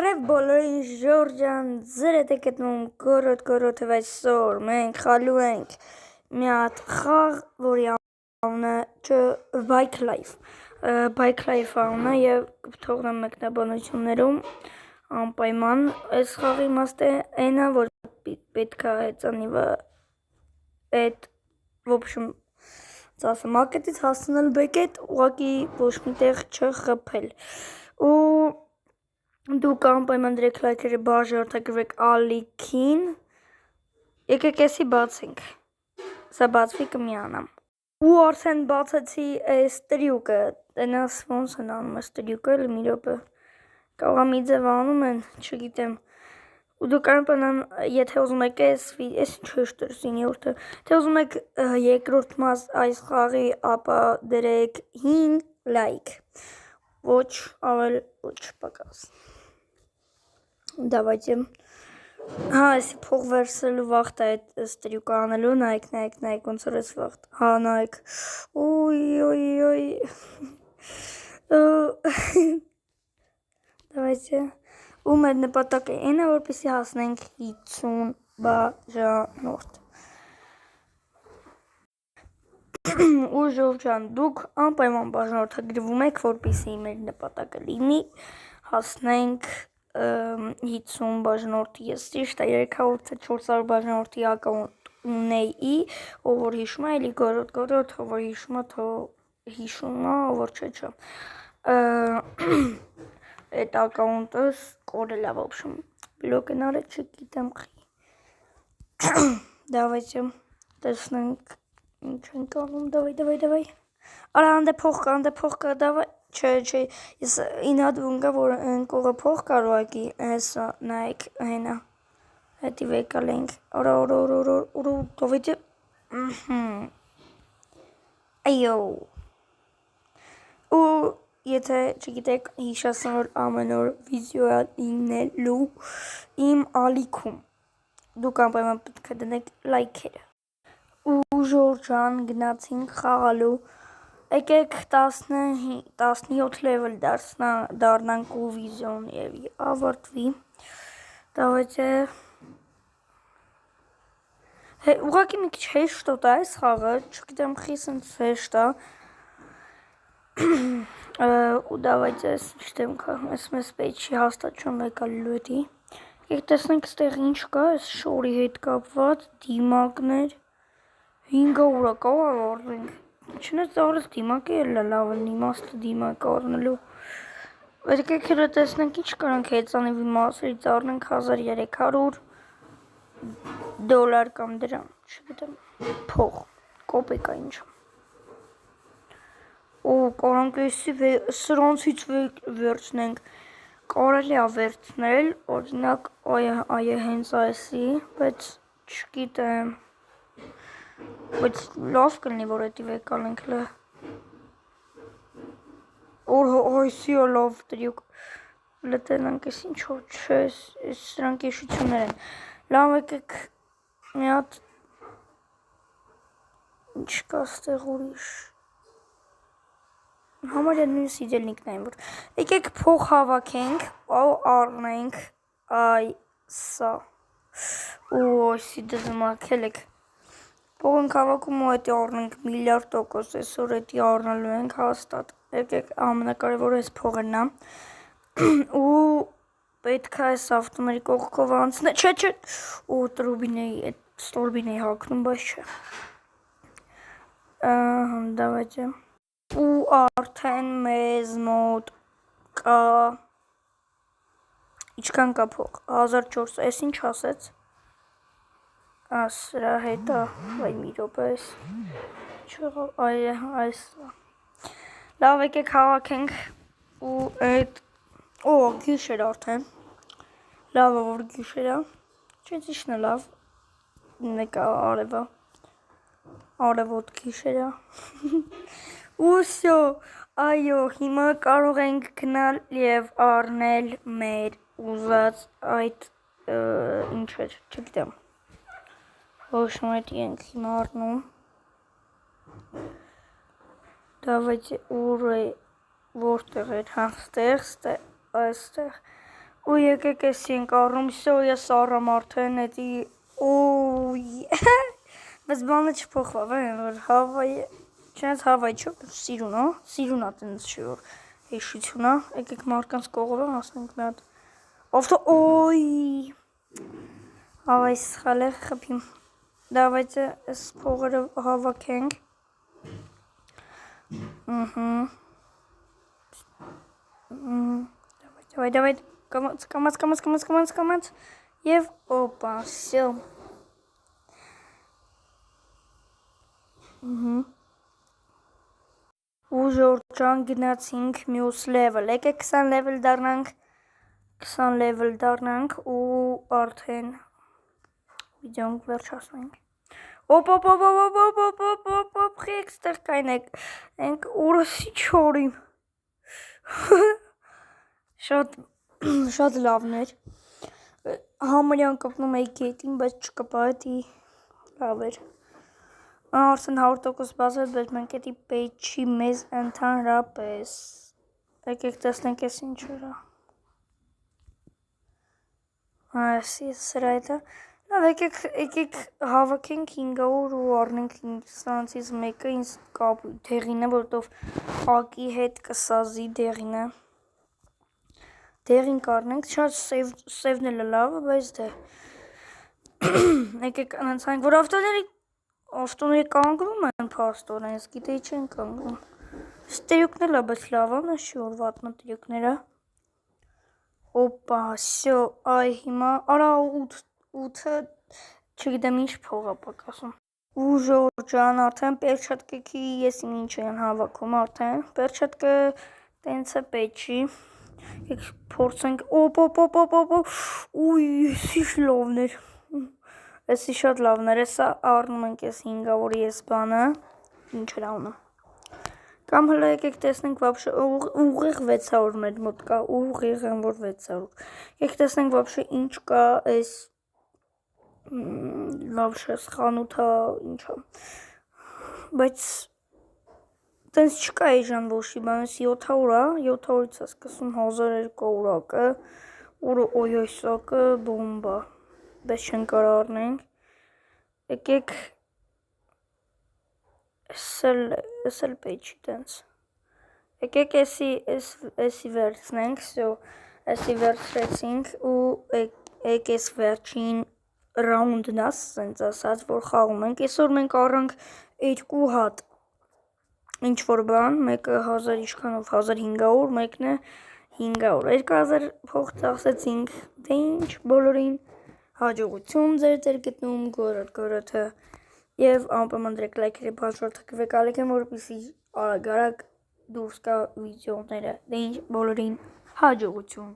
Բարև բոլորին Ժորժան ձրդ է գտնում գորոդ այսօր մենք խալու ենք մի հատ խաղ, որի անունը Bike Life անունը եւ կթողնեմ մեկնաբանություններում անպայման այս խաղի իմաստը այն է, որ պետք է հեծանիվը այդ в общем ծասը մակետից հասցնել բեկետ ուղղակի ոչ միտեղ չխփել ու դուք անպայման դրեք լայքերը բաժանորդագրվեք ալիքին եկեք էսի բացենք սա բացվի կմիանամ ու արդեն բացեցի այս տրյուկը տնաս ոնց են անում այս տրյուկը մի րոպե կարող է մի ձև անում են չգիտեմ ու դուք անպայման եթե ուզում եք այս ինչ դրսինյորտը թե ուզում եք երկրորդ մաս այս խաղի ապա դրեք 5 լայք ոչ ավել ոչ պակաս Давайте. Если փող վերցնելու վաղտ է այդ տրյուկը անելու, նայեք, ոնց որ էս վաղտ։ Հա, նայեք։ Օй։ Давайте. Ու մեր նպատակը այն է, որպեսզի հասնենք 50 բաժանորդ։ Ու Ժորժան, դուք անպայման բաժանորդագրվում եք, որպեսզի մեր նպատակը լինի, հասնենք 50 բաժանորդի ես ճիշտ է 300 թե 400 բաժանորդի ակաունտ ունեի ով որ հիշում է էլի գորոդ ով որ հիշում է ով որ չէ այդ ակաունտս կորել է в общем բլոկ են արել չգիտեմ давайте տեսնենք ինչ ենք անում давай արա անդե փող давай Չէ, ես ինադվում կա, որ ընկողը փող կարողակի, հեսա, նայք, հենա, հետի վեկալ ենք, օրա, դովիդը, այո, ու եթե չգիտեք հիշասն որ ամեն որ վիզյուալ իննելու իմ ալիքում, դուք անպայման պետք է դնեք լայքերը, ու Ժորժան գնացինք խաղալու, եկեք 17 level դառնանք ու վիզիոն եւ ավարտվի Давайте ուղղակի մի քիչ հեշտ է այս խաղը չգիտեմ խիսն հեշտ է ու давайте սիստեմ կա ես մեզ պեջի հաստատում եկալու էի եկեք տեսնենք ստեղ ինչ կա այս շորի հետ կապված դիմակներ 500 կարող առնենք Չնայած առս դիմակը էլ լավ են իմաստը դիմակ առնելու Եկեք հրը տեսնենք ինչ կարանք հեծանիվի մասերից առնենք 1300 դոլար կամ դրամ չգիտեմ փող կոպեկա ինչ ու կարանք սրանցից վերցնենք կարելի է վերցնել օրինակ այը հենց այսի բայց չգիտեմ Բայց լավ կլինի, որ էդի վեկալ ենք լը Այսի է լավ տրյուկ Լտենանք ես ինչ-որ չէ Սրանք եշություններ են Լավ եկեք մի հատ Ինչ կա ստեղ ուրիշ Համարյա նույն սիդելնիկն այն որ Եկեք փող հավաքենք Առնենք Սա Ու այսի դզմակել եք Փող ենք հավաքում ու էդի առնենք միլիարդ %, այսօր էդի առնելու ենք հաստատ, եկեք ամենակարևորը այս փողերն է ու պետք է այս ավտոների կողքով անցնել, չէ, ու ստորբինեի հակնում, բայց չէ, давайте, ու արդեն մեզ մոտ կա, իչքան կա փող, 1400, այս ինչ ասեց, Սրա հետ է, վայ մի րոպե այս, այս, լավ եկեք հավաքենք ու այդ, գիշեր արդեն, լավ որ գիշեր է, չէ ճիշտն է լավ, մեկը արևա, արևոտ գիշեր է, ու սյո, այո, հիմա կարող ենք գնալ և առնել մեր ուզած այդ, ինչ էր, չգիտեմ, Ոչ մետի ենք հիմա առնում Давайте ուր է որտեղ էր այստեղ ու եկեք էսի ենք առնում, всё, ես առամ արդեն էդի, բայց բանը չփոխվավ, որ Հավայի, չնայած Հավայի չէ, սիրուն, հա, սիրուն է տենց չի որ հեշություն է, եկեք մարդկանց կողովը ասենք մի հատ, Հավայի սխալ է խփիմ, давайте այս փողերը հավաքենք, давай, կամաց, և օպա, всё, ու ժորջան գնացինք մյուս լևել, եկեք 20 լևել դառնանք ու արդեն վիդեոն վերջացնենք, խեք ստեղ կայնեք, ենք ուրսի չորիմ, շատ լավն էր, համարյան կպնում էի գետին, բայց չկպա էդի լավ էր, արդեն 100% բազ էր, բայց մենք էդի պետք չի մեզ ընդհանրապես, եկեք տեսնենք ես ինչ ուրա, սրա էտա, լավ եկեք հավաքենք 500 ու առնենք սրանցից մեկը ինձ դեղին է, որտով ակի հետ կսազի դեղին է, դեղին կարնենք, շատ սևն էլ է լավը, բայց դե, եկեք անենց հանենք, որ ավտոների կանգնում են պարստորեն, ես գիտեի չեն կանգնում, տերյուկն էլ է, բայց լավ է, չի որ վատն է տերյուկները, օպա, всё, այ հիմա, արա 8-ը, չգիտեմ ինչ փող է պակասում, ու ժորջան արդեն պերչատկեքի ես ինչ են հավաքում արդեն, պերչատկը տենց է պետք չի, եք փորձենք, էսի լավն էր, էսի շատ լավն էր, էսա առնում ենք ես 500 ես բանը, ինչ էր անունը, կամ հլը եկեք տեսնենք վաբշե, ուղիղ 600 մեր մոտ կա, ուղիղ են որ 600, եկեք տեսնենք վաբշե ինչ կա այս, վաբշե խանութա, ինչա, բայց, տենց չկա էժան ոչի բան, ես 700 է, 700-ից է սկսում 1200-ակը, որը օյսակը բոմբա, բայց չեն կար առնենք, եկեք, ես էլ պետք չի տենց, եկեք էսի վերցնենք, էսի վերցրեցինք ու եկ ես վերջին ռաունդն աս, սենց ասած, որ խաղում ենք, այսօր մենք առանք 2 հատ, ինչ որ բան, մեկը 1000 իշխանով 1500, մեկն է 500, 2000 փող ծախսեցինք, դե ինչ, բոլորին հաջողություն ձեր գտնում գորոդը, և անպայման դրեք լայքերը բաժորդակվեք ալիքեմ, որպեսզի արագ դուրս գա վիդեոները, դե ինչ բոլորին հաջողություն։